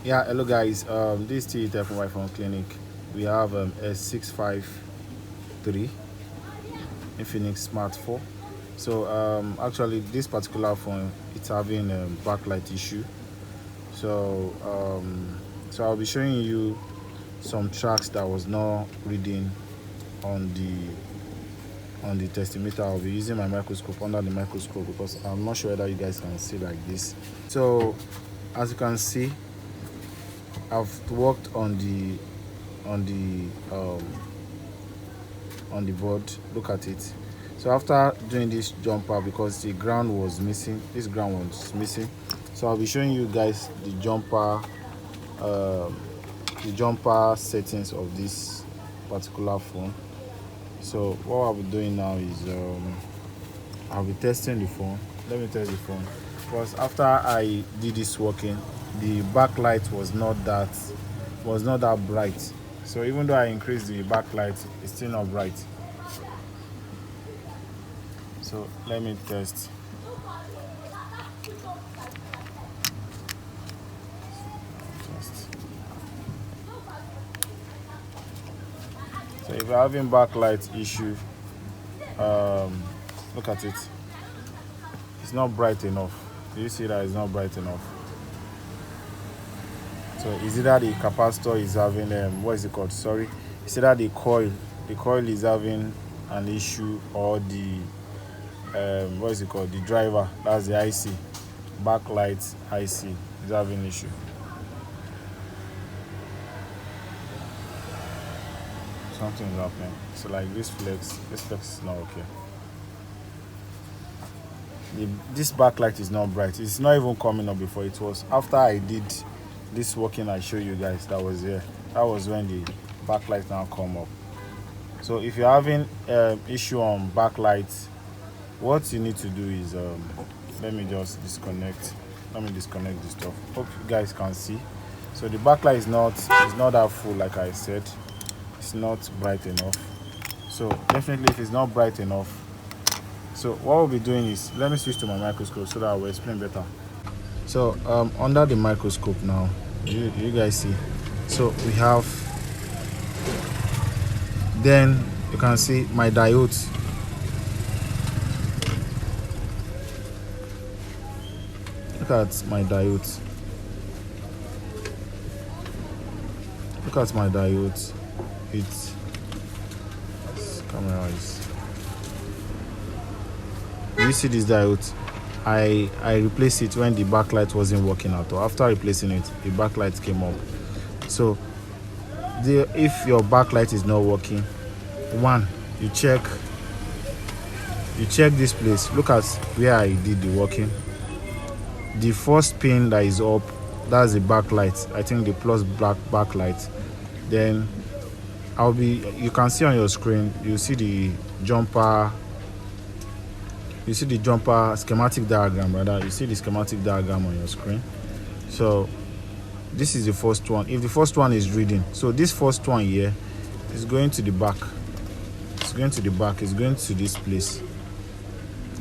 Yeah, hello guys. This is T from iPhone Clinic. We have S653 Infinix Smart 4. So actually, this particular phone it's having a backlight issue. So I'll be showing you some tracks that was not reading on the testimeter. I'll be using my microscope under the microscope because I'm not sure whether you guys can see like this. So as you can see, I've worked on the on the board. Look at it. So after doing this jumper, because the ground was missing, this ground was missing, so I'll be showing you guys the jumper settings of this particular phone. So what I'll be doing now is I'll be testing the phone. Let me test the phone, because after I did this working, the backlight was not that bright. So even though I increased the backlight, it's still not bright. So let me test. So if you're having backlight issue, look at it. It's not bright enough. Do you see that it's not bright enough? So is either the capacitor is having what is it called? Sorry, it's either the coil is having an issue, or the what is it called? The driver, that's the IC, backlight IC is having issue. Something is happening. So like this flex is not okay. This backlight is not bright. It's not even coming up before. It was after I did this working I show you guys that was here. That was when the backlight now come up. So if you're having issue on backlight, what you need to do is let me just disconnect. Let me disconnect this stuff. Hope you guys can see. So the backlight is not that full, like I said. It's not bright enough. So definitely, if it's not bright enough, so what we'll be doing is, let me switch to my microscope so that I will explain better. So under the microscope now, you guys see, so we have, then you can see my diodes. Look at my diodes. Look at my diodes. It's camera is. You see this diode? I replaced it when the backlight wasn't working at all. After replacing it, the backlight came up. So if your backlight is not working, one, you check this place. Look at where I did the working. The first pin that is up, that's the backlight. I think the plus black backlight. Then you can see on your screen, you see the jumper schematic diagram. Rather, you see the schematic diagram on your screen. So this is the first one. If the first one is reading, so this first one here is going to the back. It's going to the back. It's going to this place.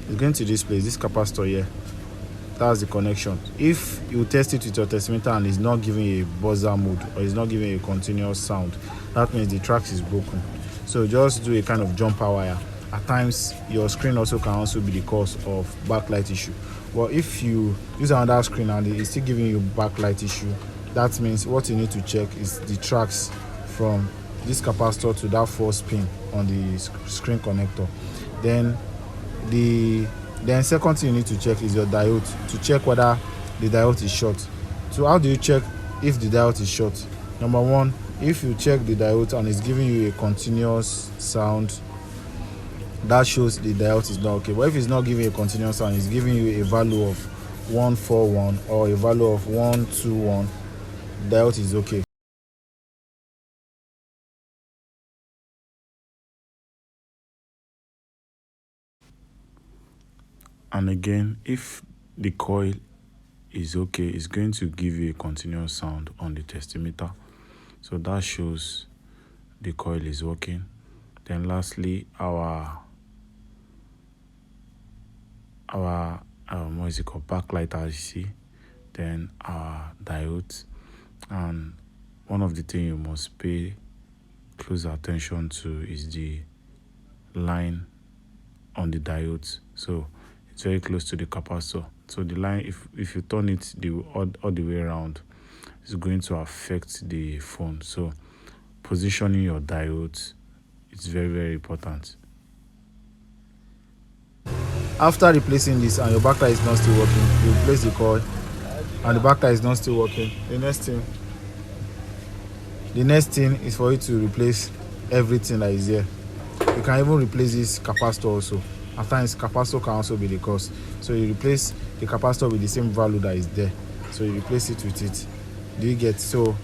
It's going to this place. This capacitor here. That's the connection. If you test it with your testimeter and it's not giving a buzzer mode, or it's not giving a continuous sound, that means the track is broken. So just do a kind of jumper wire. At times your screen also can also be the cause of backlight issue. But if you use another screen and it's still giving you backlight issue, that means what you need to check is the tracks from this capacitor to that first pin on the screen connector. Then second thing you need to check is your diode, to check whether the diode is short. So how do you check if the diode is short? Number one, if you check the diode and it's giving you a continuous sound, that shows the diode is not okay. But if it's not giving a continuous sound, it's giving you a value of 141 or a value of 121, diode is okay. And again, if the coil is okay, it's going to give you a continuous sound on the testimeter. So that shows the coil is working. Then lastly, our what is it called, backlight IC, then our diodes, And one of the things you must pay close attention to is the line on the diodes. So it's very close to the capacitor. So the line, if you turn it all the way around, it's going to affect the phone. So positioning your diodes is very, very important. After replacing this and your backlight is not still working, you replace the coil and the backlight is not still working. The next thing is for you to replace everything that is here. You can even replace this capacitor also. At times capacitor can also be the cause. So you replace the capacitor with the same value that is there. So you replace it with it. Do you get? So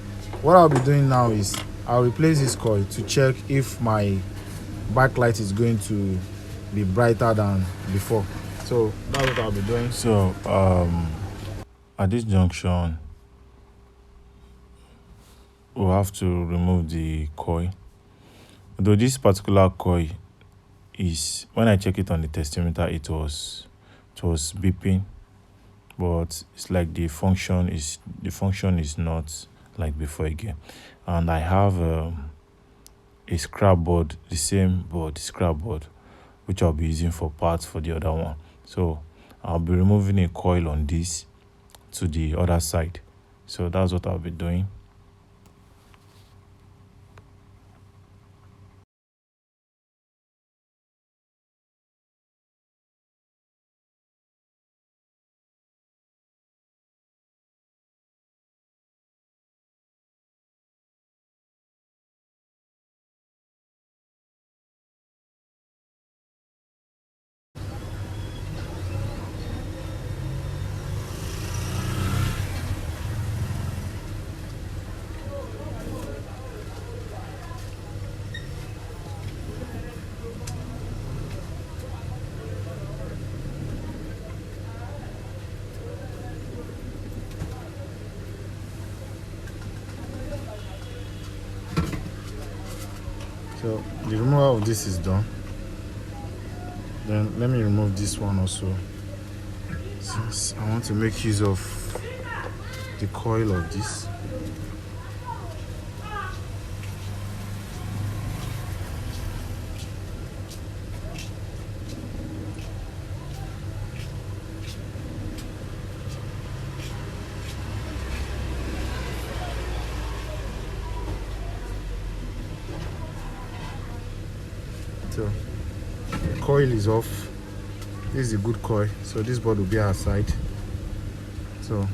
what I'll be doing now is I'll replace this coil to check if my backlight is going to be brighter than before. So that's what I'll be doing. So at this junction, we'll have to remove the coil. Though this particular coil is, when I check it on the testimeter, it was beeping, but it's like the function is not like before again. And I have a scrap board, the same board, scrap board, which I'll be using for parts for the other one. So I'll be removing a coil on this to the other side. So that's what I'll be doing. So the removal of this is done. Then let me remove this one also, since I want to make use of the coil of this. So the coil is off. This is a good coil, so this board will be outside. So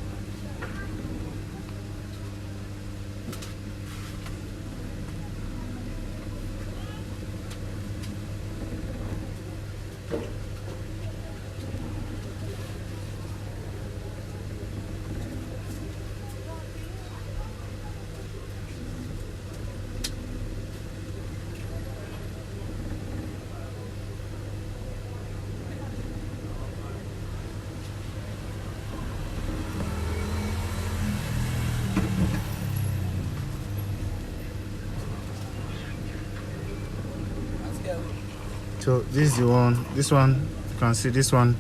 So this is the one. This one, you can see this one.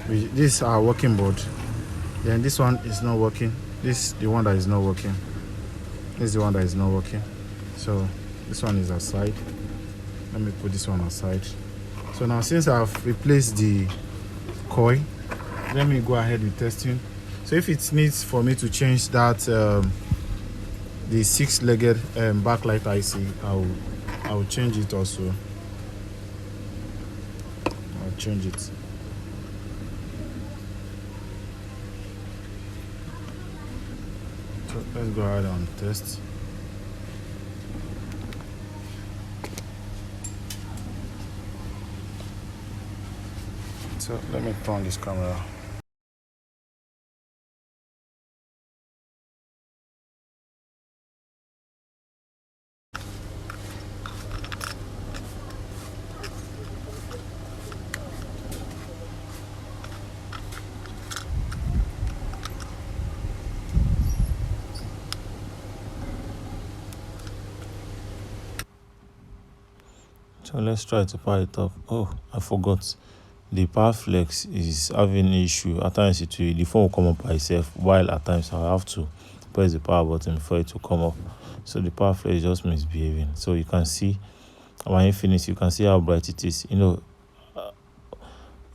This is our working board. Then this one is not working. This is the one that is not working. This is the one that is not working. So this one is aside. Let me put this one aside. So now, since I've replaced the coil, let me go ahead with testing. So if it needs for me to change that the 6-legged backlight IC, I will change it also. Change it. So let's go ahead and test. So let me turn this camera. So let's try to power it up. Oh, I forgot. The power flex is having an issue. At times the phone will come up by itself, while at times I'll have to press the power button before it will come up. So the power flow is just misbehaving. So you can see our Infinix, you can see how bright it is.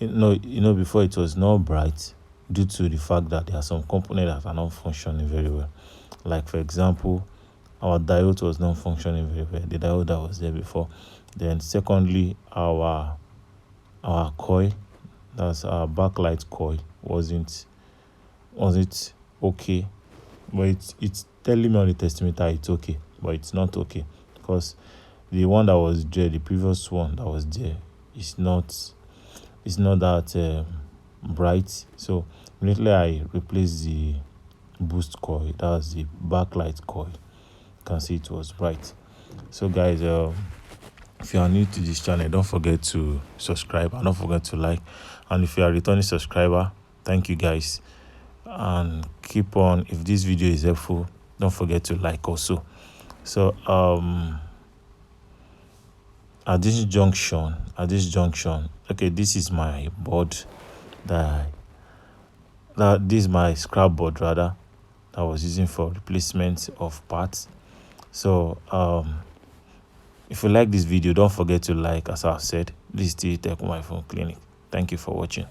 Before it was not bright due to the fact that there are some components that are not functioning very well. Like for example, our diode was not functioning very well, the diode that was there before. Then secondly, our coil, that's our backlight coil, wasn't okay. But it's telling me on the testimeter it's okay, but it's not okay, because the one that was there, the previous one that was there, is not that bright. So immediately I replaced the boost coil, that's the backlight coil. You can see it was bright. So guys, if you are new to this channel, don't forget to subscribe and don't forget to like. And if you are a returning subscriber, thank you guys, and keep on. If this video is helpful, don't forget to like also. So at this junction, okay, this is my board this is my scrap board rather, that I was using for replacement of parts. So if you like this video, don't forget to like. As I've said, this is the Tech Mobile Phone Clinic. Thank you for watching.